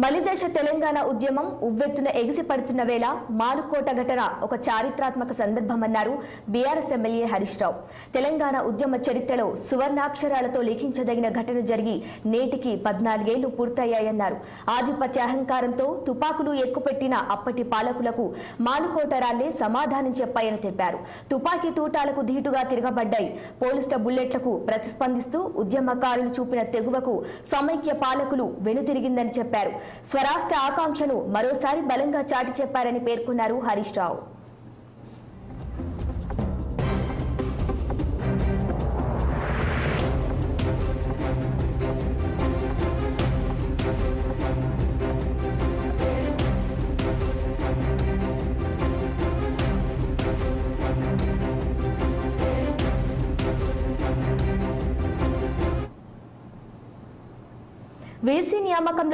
మలిదేశ తెలంగాణ ఉద్యమం ఉవ్వెత్తున ఎగిసిపడుతున్న వేళ మానుకోట ఘటన ఒక చారిత్రాత్మక సందర్భమన్నారు బీఆర్ఎస్ ఎమ్మెల్యే హరీష్ రావు. తెలంగాణ ఉద్యమ చరిత్రలో సువర్ణాక్షరాలతో లిఖించదగిన ఘటన జరిగి నేటికి 14 ఏళ్లు పూర్తయ్యాయన్నారు. ఆధిపత్య అహంకారంతో తుపాకులు ఎక్కుపెట్టిన అప్పటి పాలకులకు మానుకోట రాళ్లే సమాధానం చెప్పాయని తెలిపారు. తుపాకీ తూటాలకు ధీటుగా తిరగబడ్డాయి. పోలీసుల బుల్లెట్లకు ప్రతిస్పందిస్తూ ఉద్యమకారులు చూపిన తెగువకు సమైక్య పాలకులు వెనుతిరిగిందని చెప్పారు. స్వరాష్ట్ర ఆకాంక్షను మరోసారి బలంగా చాటి చెప్పారని పేర్కొన్నారు హరీష్ రావు. వీసీ నియామకంలో